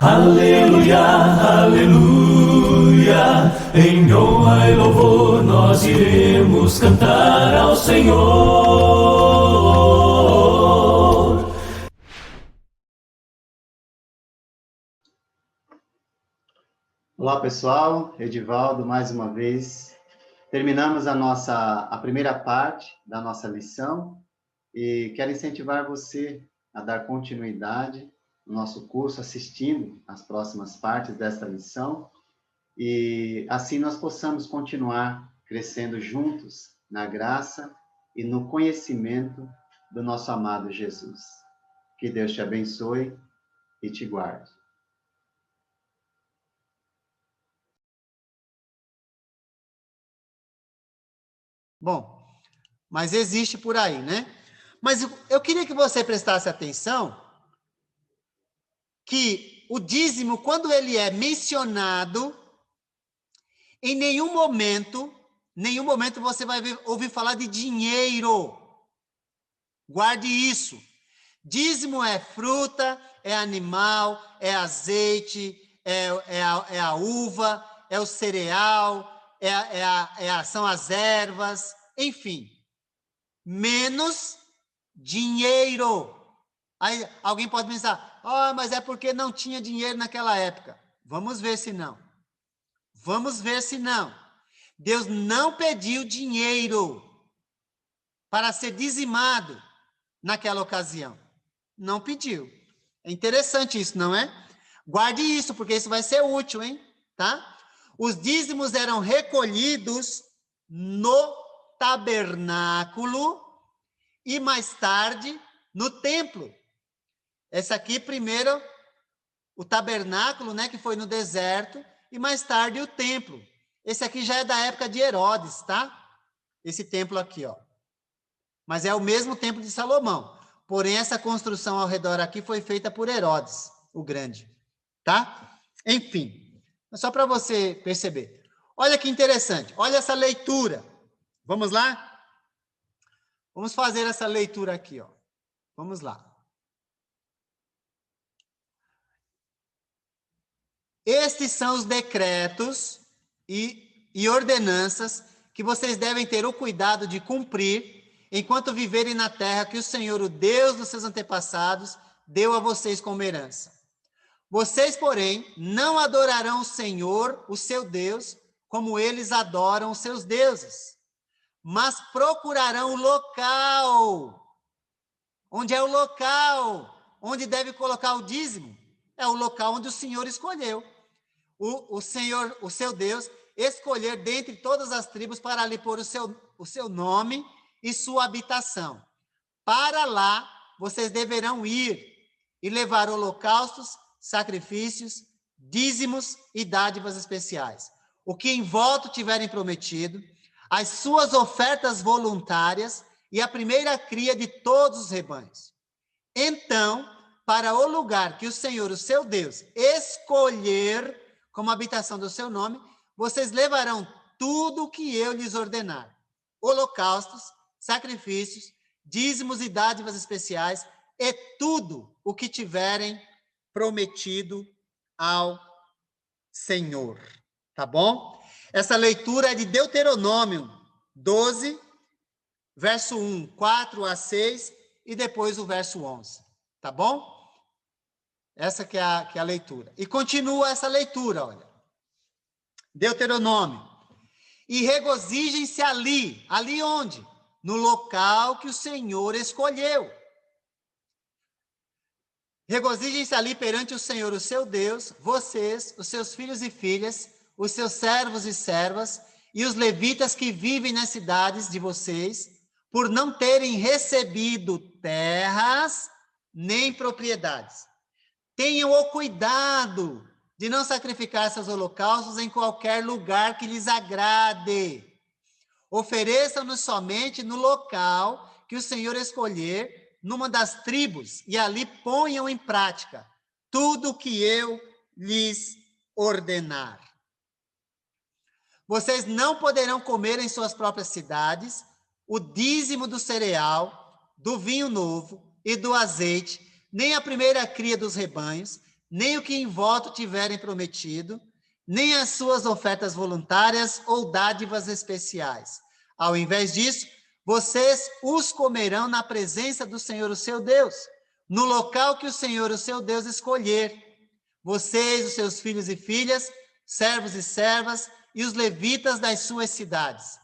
Aleluia, aleluia, em honra e louvor nós iremos cantar ao Senhor. Olá pessoal, Edivaldo mais uma vez. Terminamos a primeira parte da nossa lição e quero incentivar você a dar continuidade no nosso curso, assistindo as próximas partes desta lição, e assim nós possamos continuar crescendo juntos na graça e no conhecimento do nosso amado Jesus. Que Deus te abençoe e te guarde. Bom, mas existe por aí, né? Mas eu queria que você prestasse atenção que o dízimo, quando ele é mencionado, em nenhum momento você vai ouvir falar de dinheiro. Guarde isso. Dízimo é fruta, é animal, é azeite, é a uva, é o cereal, são as ervas, enfim. Menos dinheiro. Aí alguém pode pensar, mas é porque não tinha dinheiro naquela época. Vamos ver se não. Deus não pediu dinheiro para ser dizimado naquela ocasião. Não pediu. É interessante isso, não é? Guarde isso, porque isso vai ser útil, hein? Tá? Os dízimos eram recolhidos no tabernáculo e mais tarde no templo. Esse aqui primeiro o tabernáculo, né, que foi no deserto, e mais tarde o templo. Esse aqui já é da época de Herodes, tá? Esse templo aqui, ó. Mas é o mesmo templo de Salomão. Porém, essa construção ao redor aqui foi feita por Herodes, o Grande, tá? Enfim, só para você perceber. Olha que interessante, olha essa leitura. Vamos lá? Vamos fazer essa leitura aqui, ó. Vamos lá. Estes são os decretos e ordenanças que vocês devem ter o cuidado de cumprir enquanto viverem na terra que o Senhor, o Deus dos seus antepassados, deu a vocês como herança. Vocês, porém, não adorarão o Senhor, o seu Deus, como eles adoram os seus deuses, mas procurarão o local. Onde é o local onde deve colocar o dízimo? É o local onde o Senhor escolheu. O Senhor, o seu Deus, escolher dentre todas as tribos para ali pôr o seu nome e sua habitação. Para lá, vocês deverão ir e levar holocaustos, sacrifícios, dízimos e dádivas especiais. O que em voto tiverem prometido, as suas ofertas voluntárias e a primeira cria de todos os rebanhos. Então, para o lugar que o Senhor, o seu Deus, escolher como habitação do seu nome, vocês levarão tudo o que eu lhes ordenar. Holocaustos, sacrifícios, dízimos e dádivas especiais, e tudo o que tiverem prometido ao Senhor. Tá bom? Essa leitura é de Deuteronômio 12, verso 1, 4 a 6, e depois o verso 11. Tá bom? Essa que é a leitura. E continua essa leitura, olha. Deuteronômio. E regozijem-se ali. Ali onde? No local que o Senhor escolheu. Regozijem-se ali perante o Senhor, o seu Deus, vocês, os seus filhos e filhas, os seus servos e servas, e os levitas que vivem nas cidades de vocês, por não terem recebido terras nem propriedades. Tenham o cuidado de não sacrificar seus holocaustos em qualquer lugar que lhes agrade. Ofereçam-nos somente no local que o Senhor escolher, numa das tribos, e ali ponham em prática tudo o que eu lhes ordenar. Vocês não poderão comer em suas próprias cidades o dízimo do cereal, do vinho novo e do azeite, nem a primeira cria dos rebanhos, nem o que em voto tiverem prometido, nem as suas ofertas voluntárias ou dádivas especiais. Ao invés disso, vocês os comerão na presença do Senhor, o seu Deus, no local que o Senhor, o seu Deus, escolher. Vocês, os seus filhos e filhas, servos e servas, e os levitas das suas cidades.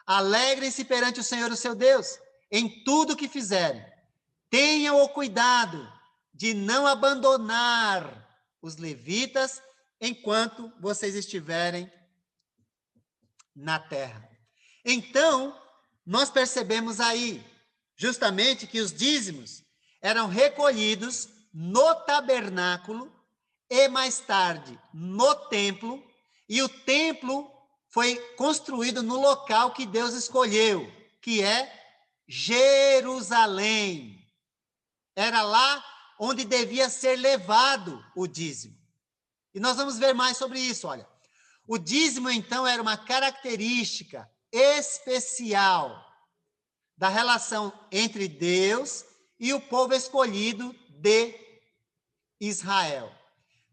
Alegrem-se perante o Senhor, o seu Deus, em tudo o que fizerem. Tenham o cuidado de não abandonar os levitas enquanto vocês estiverem na terra. Então, nós percebemos aí, justamente, que os dízimos eram recolhidos no tabernáculo e mais tarde no templo, e o templo foi construído no local que Deus escolheu, que é Jerusalém. Era lá onde devia ser levado o dízimo. E nós vamos ver mais sobre isso, olha. O dízimo, então, era uma característica especial da relação entre Deus e o povo escolhido de Israel.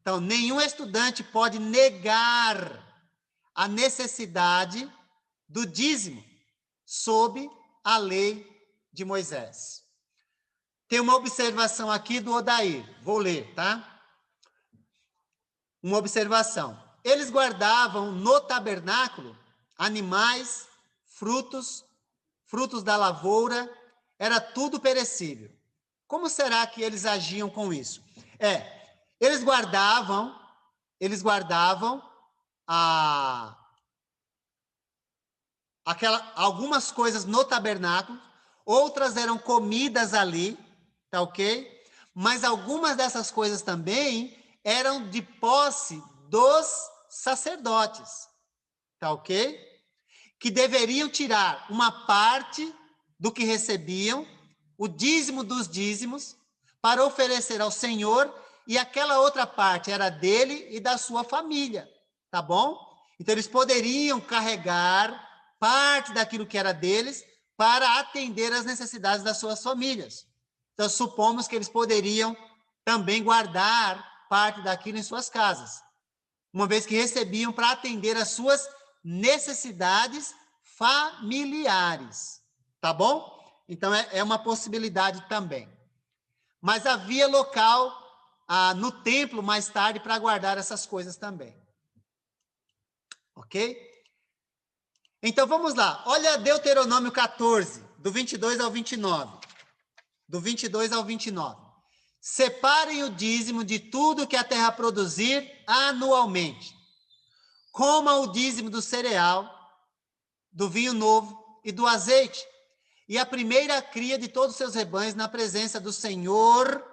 Então, nenhum estudante pode negar a necessidade do dízimo sob a lei de Moisés. Tem uma observação aqui do Odair, vou ler, tá? Uma observação. Eles guardavam no tabernáculo animais, frutos da lavoura, era tudo perecível. Como será que eles agiam com isso? Eles guardavam algumas coisas no tabernáculo, outras eram comidas ali, tá ok? Mas algumas dessas coisas também eram de posse dos sacerdotes, tá ok? Que deveriam tirar uma parte do que recebiam, o dízimo dos dízimos, para oferecer ao Senhor, e aquela outra parte era dele e da sua família, tá bom? Então eles poderiam carregar parte daquilo que era deles para atender às necessidades das suas famílias. Então supomos que eles poderiam também guardar parte daquilo em suas casas, uma vez que recebiam para atender às suas necessidades familiares, tá bom? Então é uma possibilidade também. Mas havia local no templo mais tarde para guardar essas coisas também. Ok? Então vamos lá. Olha Deuteronômio 14, do 22 ao 29. Do 22 ao 29. Separem o dízimo de tudo que a terra produzir anualmente. Coma o dízimo do cereal, do vinho novo e do azeite, e a primeira cria de todos os seus rebanhos na presença do Senhor,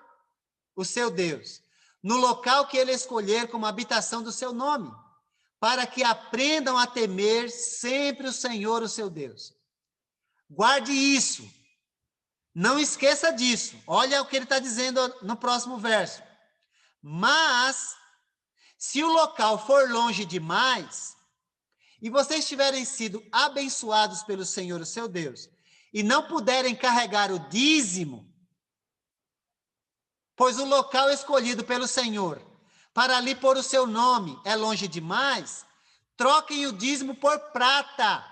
o seu Deus, no local que ele escolher como habitação do seu nome, para que aprendam a temer sempre o Senhor, o seu Deus. Guarde isso. Não esqueça disso. Olha o que ele está dizendo no próximo verso. Mas, se o local for longe demais, e vocês tiverem sido abençoados pelo Senhor, o seu Deus, e não puderem carregar o dízimo, pois o local escolhido pelo Senhor para ali pôr o seu nome é longe demais, troquem o dízimo por prata.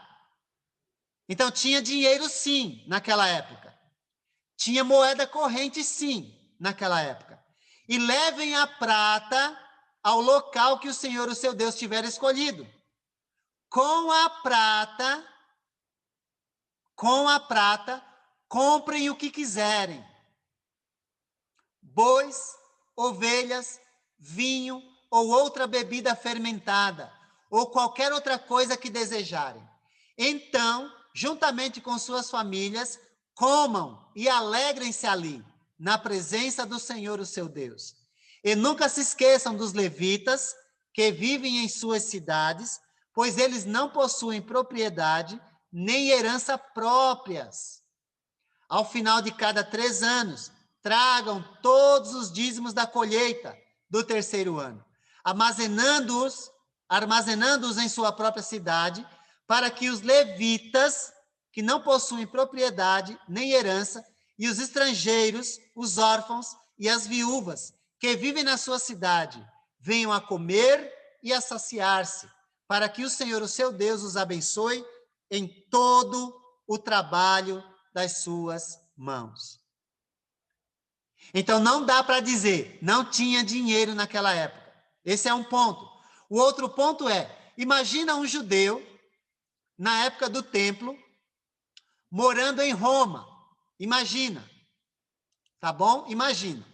Então tinha dinheiro sim, naquela época. Tinha moeda corrente sim, naquela época. E levem a prata ao local que o Senhor, o seu Deus, tiver escolhido. Com a prata, comprem o que quiserem. Bois, ovelhas, vinho ou outra bebida fermentada, ou qualquer outra coisa que desejarem. Então, juntamente com suas famílias, comam e alegrem-se ali, na presença do Senhor, o seu Deus. E nunca se esqueçam dos levitas que vivem em suas cidades, pois eles não possuem propriedade nem herança próprias. Ao final de cada 3 anos, tragam todos os dízimos da colheita do 3º ano, armazenando-os em sua própria cidade, para que os levitas, que não possuem propriedade nem herança, e os estrangeiros, os órfãos e as viúvas, que vivem na sua cidade venham a comer e a saciar-se, para que o Senhor, o seu Deus, os abençoe em todo o trabalho das suas mãos. Então, não dá para dizer, não tinha dinheiro naquela época. Esse é um ponto. O outro ponto é, imagina um judeu, na época do templo, morando em Roma. Imagina. Tá bom? Imagina.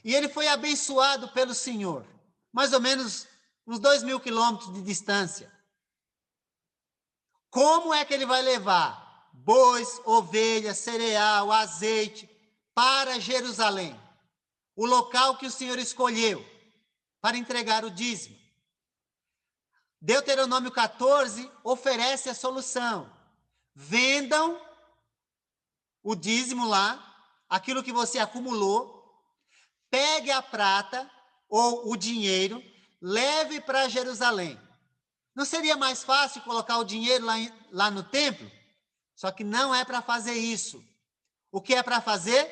E ele foi abençoado pelo Senhor, mais ou menos uns 2.000 quilômetros de distância. Como é que ele vai levar bois, ovelhas, cereal, azeite para Jerusalém? O local que o Senhor escolheu para entregar o dízimo. Deuteronômio 14 oferece a solução. Vendam o dízimo lá, aquilo que você acumulou, pegue a prata ou o dinheiro, leve para Jerusalém. Não seria mais fácil colocar o dinheiro lá no templo? Só que não é para fazer isso. O que é para fazer?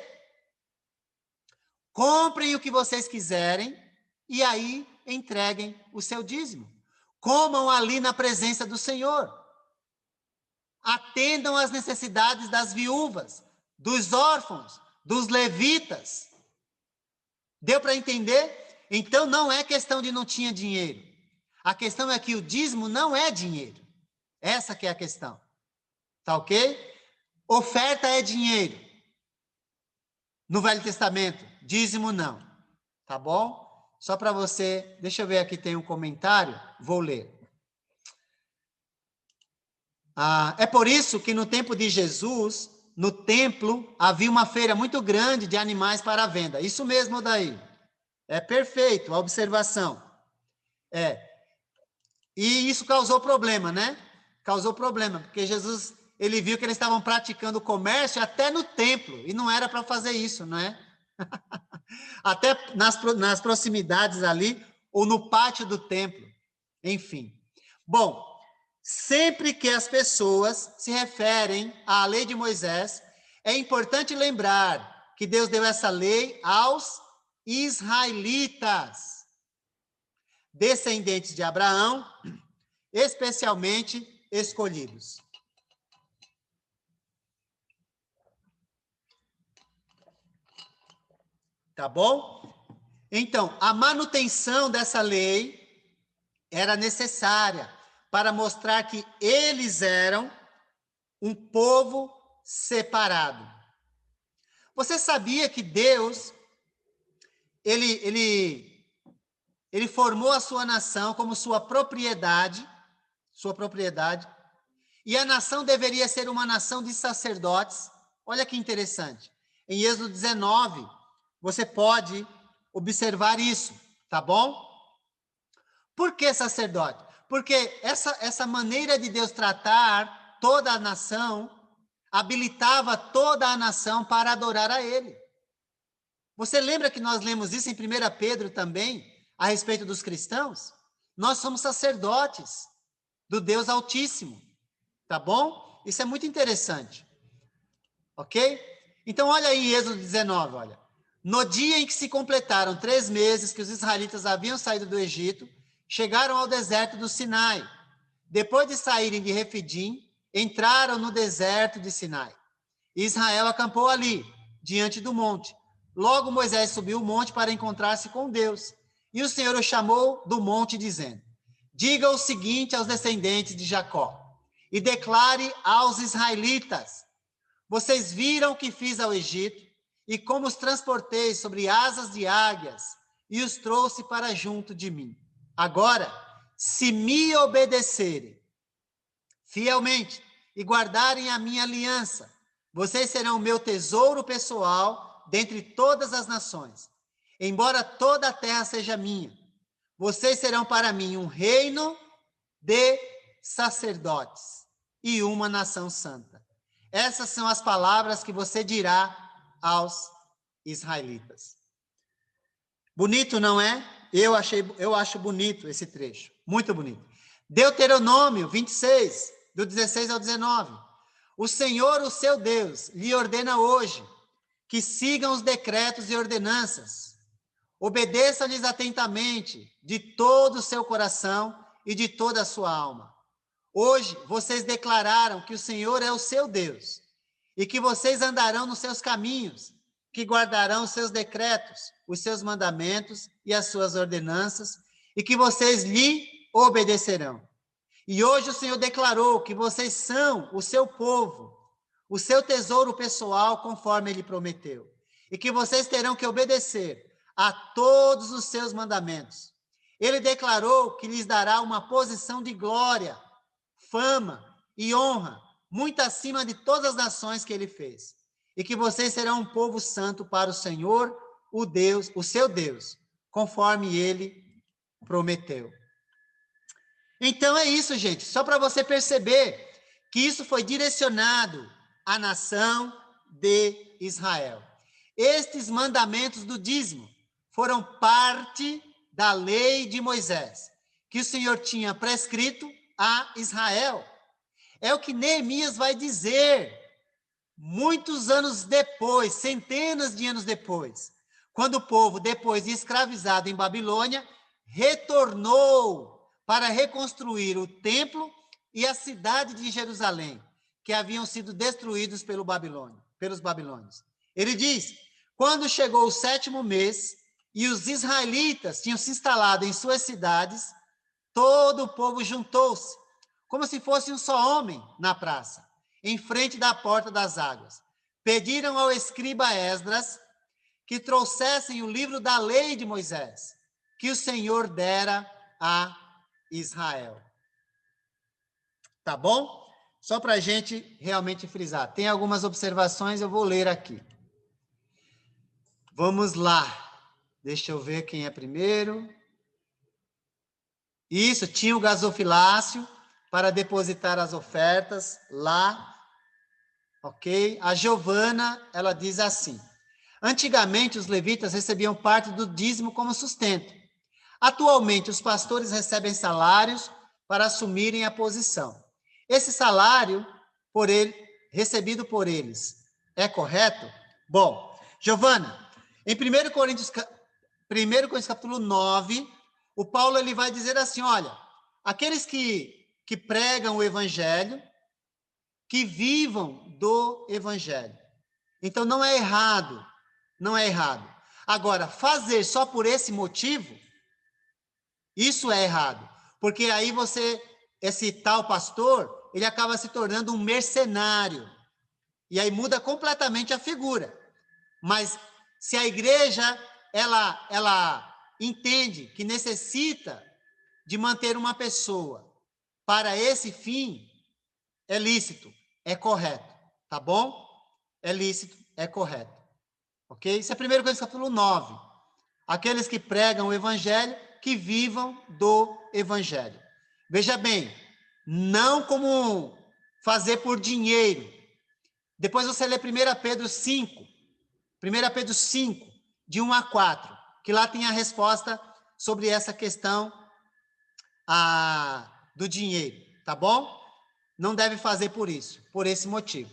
Comprem o que vocês quiserem e aí entreguem o seu dízimo. Comam ali na presença do Senhor. Atendam às necessidades das viúvas, dos órfãos, dos levitas. Deu para entender? Então não é questão de não tinha dinheiro. A questão é que o dízimo não é dinheiro. Essa que é a questão. Tá ok? Oferta é dinheiro. No Velho Testamento, dízimo não. Tá bom? Só para você, deixa eu ver aqui, tem um comentário, vou ler. É por isso que no tempo de Jesus, no templo, havia uma feira muito grande de animais para venda. Isso mesmo, daí. É perfeito a observação. E isso causou problema, né? Causou problema, porque Jesus, ele viu que eles estavam praticando comércio até no templo, e não era para fazer isso, não é? Até nas proximidades ali, ou no pátio do templo. Enfim. Bom, sempre que as pessoas se referem à lei de Moisés, é importante lembrar que Deus deu essa lei aos israelitas, descendentes de Abraão, especialmente escolhidos. Tá bom? Então, a manutenção dessa lei era necessária para mostrar que eles eram um povo separado. Você sabia que Deus, ele formou a sua nação como sua propriedade, e a nação deveria ser uma nação de sacerdotes. Olha que interessante. Em Êxodo 19, você pode observar isso, tá bom? Por que sacerdote? Porque essa maneira de Deus tratar toda a nação habilitava toda a nação para adorar a Ele. Você lembra que nós lemos isso em 1 Pedro também, a respeito dos cristãos? Nós somos sacerdotes do Deus Altíssimo, tá bom? Isso é muito interessante, ok? Então, olha aí Êxodo 19, olha. No dia em que se completaram 3 meses que os israelitas haviam saído do Egito, chegaram ao deserto do Sinai. Depois de saírem de Refidim, entraram no deserto de Sinai. Israel acampou ali, diante do monte. Logo Moisés subiu o monte para encontrar-se com Deus. E o Senhor o chamou do monte, dizendo: diga o seguinte aos descendentes de Jacó, e declare aos israelitas: vocês viram o que fiz ao Egito, e como os transportei sobre asas de águias, e os trouxe para junto de mim. Agora, se me obedecerem fielmente e guardarem a minha aliança, vocês serão o meu tesouro pessoal dentre todas as nações. Embora toda a terra seja minha, vocês serão para mim um reino de sacerdotes e uma nação santa. Essas são as palavras que você dirá aos israelitas. Bonito, não é? Eu acho bonito esse trecho, muito bonito. Deuteronômio 26, do 16 ao 19. O Senhor, o seu Deus, lhe ordena hoje que sigam os decretos e ordenanças, Obedeça-lhes atentamente, de todo o seu coração e de toda a sua alma. Hoje, vocês declararam que o Senhor é o seu Deus e que vocês andarão nos seus caminhos, que guardarão os seus decretos, os seus mandamentos e as suas ordenanças, e que vocês lhe obedecerão. E hoje o Senhor declarou que vocês são o seu povo, o seu tesouro pessoal, conforme ele prometeu, e que vocês terão que obedecer a todos os seus mandamentos. Ele declarou que lhes dará uma posição de glória, fama e honra, muito acima de todas as nações que ele fez, e que vocês serão um povo santo para o Senhor, o Deus, o seu Deus, conforme ele prometeu. Então é isso, gente, só para você perceber que isso foi direcionado à nação de Israel. Estes mandamentos do dízimo foram parte da lei de Moisés, que o Senhor tinha prescrito a Israel. É o que Neemias vai dizer muitos anos depois, centenas de anos depois, quando o povo, depois de escravizado em Babilônia, retornou para reconstruir o templo e a cidade de Jerusalém, que haviam sido destruídos pelos babilônios. Ele diz: quando chegou o 7º mês e os israelitas tinham se instalado em suas cidades, todo o povo juntou-se, como se fosse um só homem na praça, em frente da porta das águas. Pediram ao escriba Esdras que trouxessem o livro da lei de Moisés, que o Senhor dera a Israel. Tá bom? Só para a gente realmente frisar. Tem algumas observações, eu vou ler aqui. Vamos lá. Deixa eu ver quem é primeiro. Isso, tinha o gasofilácio para depositar as ofertas lá. Ok? A Giovana, ela diz assim: antigamente os levitas recebiam parte do dízimo como sustento. Atualmente os pastores recebem salários para assumirem a posição. Esse salário recebido por eles é correto? Bom, Giovana, em 1 Coríntios capítulo 9, o Paulo ele vai dizer assim: olha, aqueles que pregam o evangelho, que vivam do evangelho. Então não é errado, não é errado. Agora, fazer só por esse motivo, isso é errado, porque aí esse tal pastor, ele acaba se tornando um mercenário, e aí muda completamente a figura. Mas se a igreja, ela entende que necessita de manter uma pessoa para esse fim, é lícito, é correto, tá bom? É lícito, é correto, ok? Isso é 1 Coríntios capítulo 9. Aqueles que pregam o evangelho, que vivam do evangelho. Veja bem, não como fazer por dinheiro. Depois você lê 1 Pedro 5, 1 Pedro 5, de 1 a 4, que lá tem a resposta sobre essa questão do dinheiro, tá bom? Não deve fazer por isso, por esse motivo.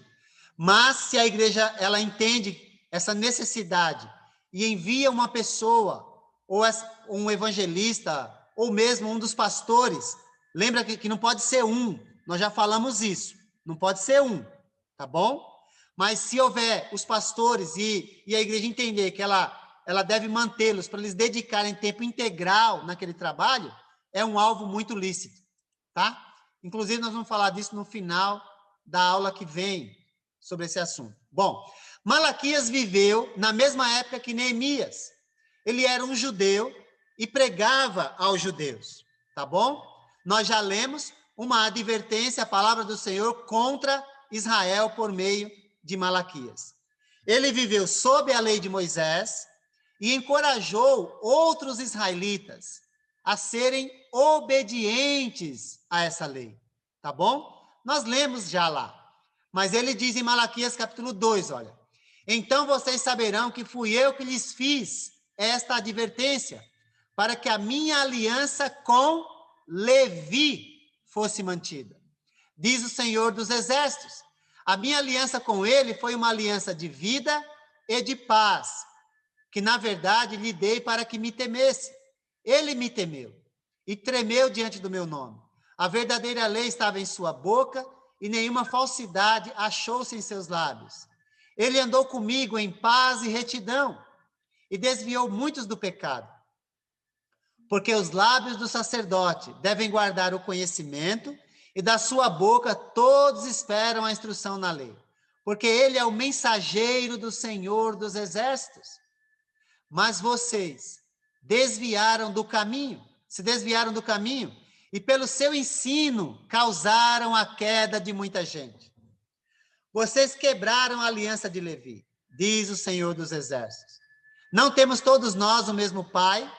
Mas se a igreja ela entende essa necessidade e envia uma pessoa, ou um evangelista, ou mesmo um dos pastores, lembra que não pode ser um, nós já falamos isso, não pode ser um, tá bom? Mas se houver os pastores e a igreja entender que ela deve mantê-los para eles dedicarem tempo integral naquele trabalho, é um alvo muito lícito, tá? Inclusive, nós vamos falar disso no final da aula que vem sobre esse assunto. Bom, Malaquias viveu na mesma época que Neemias. Ele era um judeu e pregava aos judeus, tá bom? Nós já lemos uma advertência, a palavra do Senhor contra Israel por meio de Malaquias. Ele viveu sob a lei de Moisés e encorajou outros israelitas a serem obedientes a essa lei, tá bom? Nós lemos já lá, mas ele diz em Malaquias capítulo 2, olha: então vocês saberão que fui eu que lhes fiz esta advertência, para que a minha aliança com Levi fosse mantida. Diz o Senhor dos Exércitos: a minha aliança com ele foi uma aliança de vida e de paz. que na verdade lhe dei para que me temesse. Ele me temeu e tremeu diante do meu nome. A verdadeira lei estava em sua boca e nenhuma falsidade achou-se em seus lábios. Ele andou comigo em paz e retidão e desviou muitos do pecado. Porque os lábios do sacerdote devem guardar o conhecimento e da sua boca todos esperam a instrução na lei. Porque ele é o mensageiro do Senhor dos Exércitos. Mas vocês se desviaram do caminho e pelo seu ensino causaram a queda de muita gente. Vocês quebraram a aliança de Levi, diz o Senhor dos Exércitos. Não temos todos nós o mesmo Pai?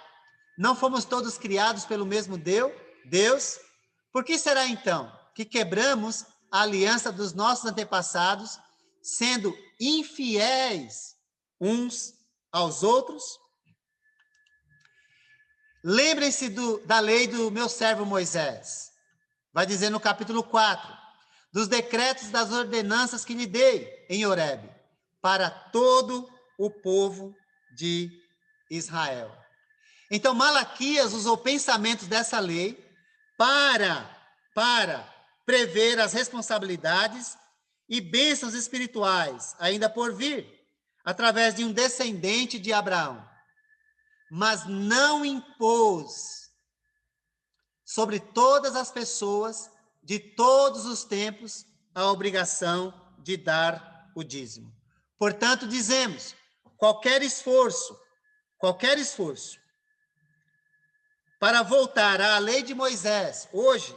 Não fomos todos criados pelo mesmo Deus? Por que será então que quebramos a aliança dos nossos antepassados, sendo infiéis uns aos outros? Lembrem-se da lei do meu servo Moisés. Vai dizer no capítulo 4, dos decretos das ordenanças que lhe dei em Horebe, para todo o povo de Israel. Então, Malaquias usou pensamentos dessa lei para prever as responsabilidades e bênçãos espirituais ainda por vir, através de um descendente de Abraão. Mas não impôs sobre todas as pessoas de todos os tempos a obrigação de dar o dízimo. Portanto, dizemos, qualquer esforço para voltar à lei de Moisés, hoje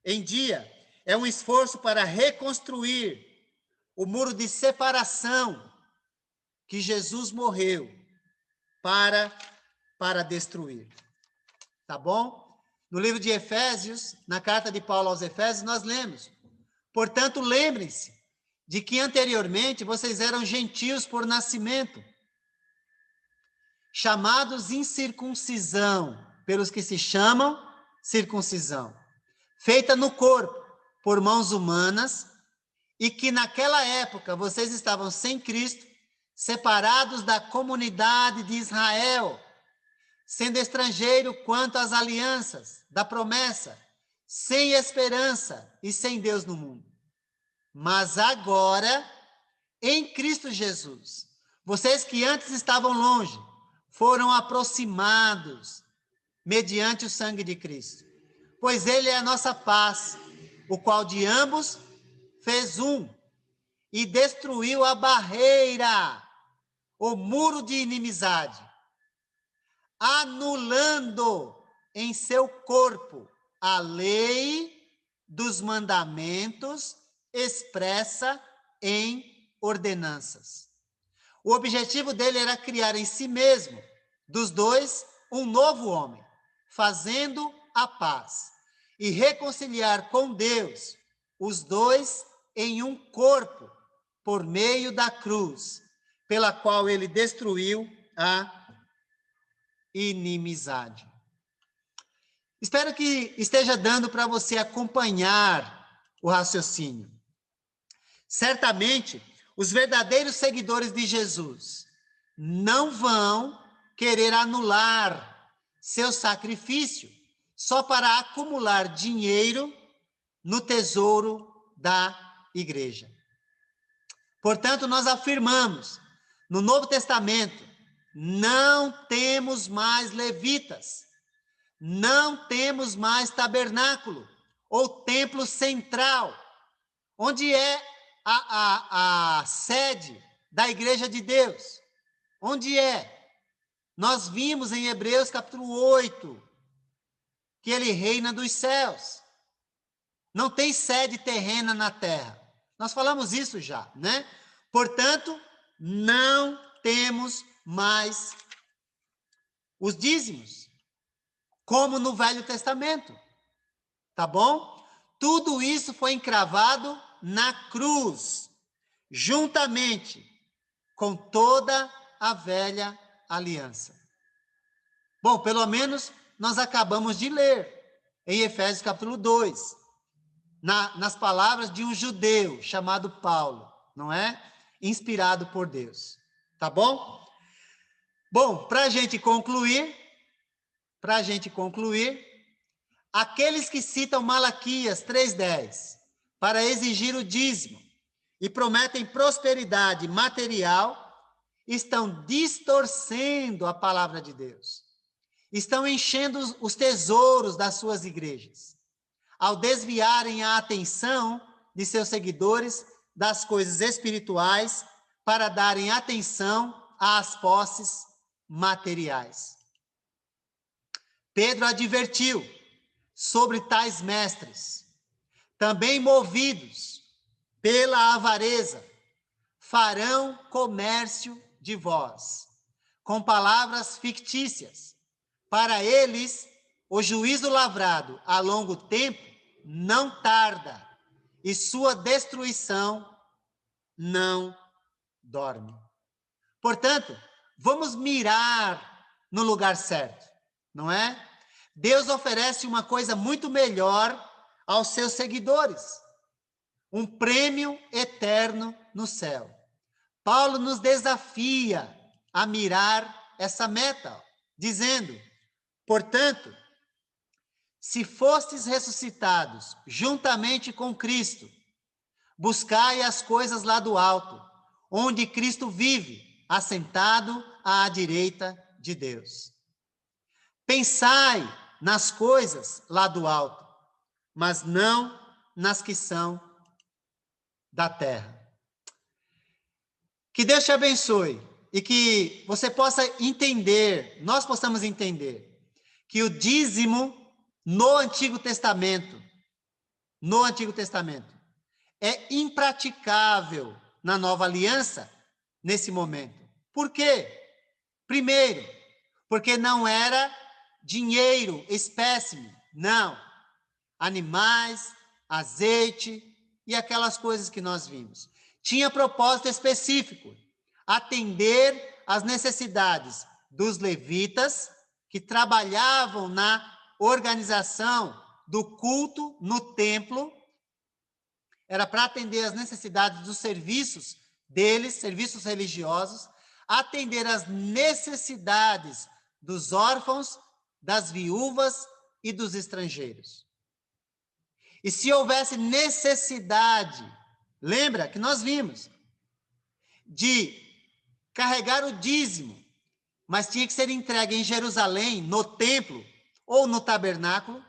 em dia, é um esforço para reconstruir o muro de separação que Jesus morreu para destruir. Tá bom? No livro de Efésios, na carta de Paulo aos Efésios, nós lemos: portanto, lembrem-se de que anteriormente vocês eram gentios por nascimento, chamados incircuncisão, pelos que se chamam circuncisão, feita no corpo por mãos humanas, e que naquela época vocês estavam sem Cristo, separados da comunidade de Israel, sendo estrangeiro quanto às alianças da promessa, sem esperança e sem Deus no mundo. Mas agora, em Cristo Jesus, vocês que antes estavam longe, foram aproximados mediante o sangue de Cristo. Pois ele é a nossa paz, o qual de ambos fez um e destruiu a barreira, o muro de inimizade, anulando em seu corpo a lei dos mandamentos expressa em ordenanças. O objetivo dele era criar em si mesmo, dos dois, um novo homem, fazendo a paz e reconciliar com Deus os dois em um corpo por meio da cruz, pela qual ele destruiu a inimizade. Espero que esteja dando para você acompanhar o raciocínio. Certamente, os verdadeiros seguidores de Jesus não vão querer anular seu sacrifício só para acumular dinheiro no tesouro da igreja. Portanto, nós afirmamos, no Novo Testamento, não temos mais levitas, não temos mais tabernáculo ou templo central, onde é a sede da igreja de Deus. Onde é? Nós vimos em Hebreus capítulo 8, que ele reina dos céus. Não tem sede terrena na terra. Nós falamos isso já, né? Portanto, não temos mais os dízimos, como no Velho Testamento. Tá bom? Tudo isso foi encravado na cruz, juntamente com toda a velha aliança. Bom, pelo menos nós acabamos de ler em Efésios capítulo 2, nas palavras de um judeu chamado Paulo, não é? Inspirado por Deus. Tá bom? Bom, para a gente concluir, aqueles que citam Malaquias 3:10 para exigir o dízimo e prometem prosperidade material, estão distorcendo a palavra de Deus. Estão enchendo os tesouros das suas igrejas, ao desviarem a atenção de seus seguidores das coisas espirituais para darem atenção às posses materiais. Pedro advertiu sobre tais mestres, também movidos pela avareza, farão comércio de vós, com palavras fictícias. Para eles, o juízo lavrado a longo tempo não tarda, e sua destruição não dorme. Portanto, vamos mirar no lugar certo, não é? Deus oferece uma coisa muito melhor aos seus seguidores, um prêmio eterno no céu. Paulo nos desafia a mirar essa meta, dizendo: portanto, se fostes ressuscitados juntamente com Cristo, buscai as coisas lá do alto, onde Cristo vive, assentado à direita de Deus. Pensai nas coisas lá do alto, mas não nas que são da terra. Que Deus te abençoe e que você possa entender, nós possamos entender, que o dízimo no Antigo Testamento é impraticável na Nova Aliança nesse momento. Por quê? Primeiro, porque não era dinheiro, espécime, não. Animais, azeite e aquelas coisas que nós vimos. Tinha propósito específico, atender às necessidades dos levitas que trabalhavam na organização do culto no templo. Era para atender às necessidades dos serviços deles, serviços religiosos, atender às necessidades dos órfãos, das viúvas e dos estrangeiros. E se houvesse necessidade, lembra que nós vimos, de carregar o dízimo, mas tinha que ser entregue em Jerusalém, no templo ou no tabernáculo,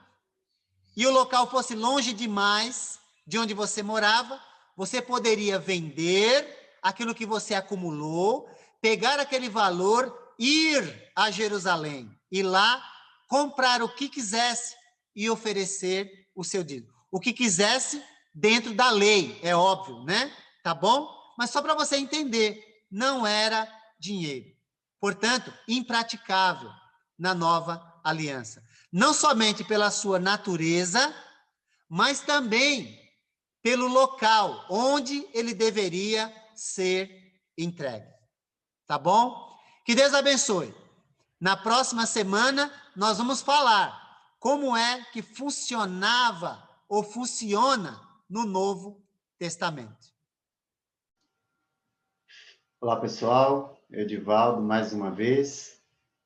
e o local fosse longe demais de onde você morava, você poderia vender aquilo que você acumulou, pegar aquele valor, ir a Jerusalém e lá comprar o que quisesse e oferecer o seu dízimo. O que quisesse dentro da lei, é óbvio, né? Tá bom? Mas só para você entender, não era dinheiro. Portanto, impraticável na nova aliança. Não somente pela sua natureza, mas também pelo local onde ele deveria ser entregue. Tá bom? Que Deus abençoe. Na próxima semana, nós vamos falar como é que funcionava ou funciona no Novo Testamento. Olá, pessoal. Edivaldo, mais uma vez.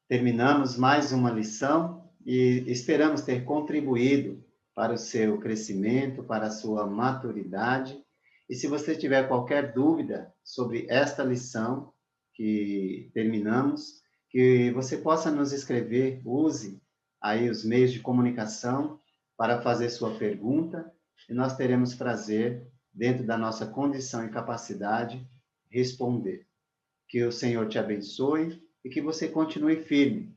Terminamos mais uma lição e esperamos ter contribuído para o seu crescimento, para a sua maturidade. E se você tiver qualquer dúvida sobre esta lição que terminamos, que você possa nos escrever, use aí os meios de comunicação para fazer sua pergunta, e nós teremos prazer, dentro da nossa condição e capacidade, responder. Que o Senhor te abençoe e que você continue firme,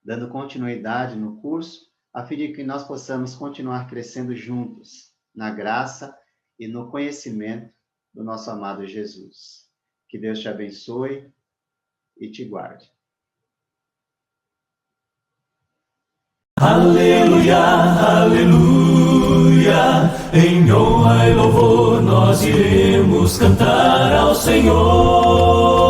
dando continuidade no curso, a fim de que nós possamos continuar crescendo juntos, na graça e no conhecimento do nosso amado Jesus. Que Deus te abençoe e te guarde. Aleluia, aleluia, em honra e louvor nós iremos cantar ao Senhor.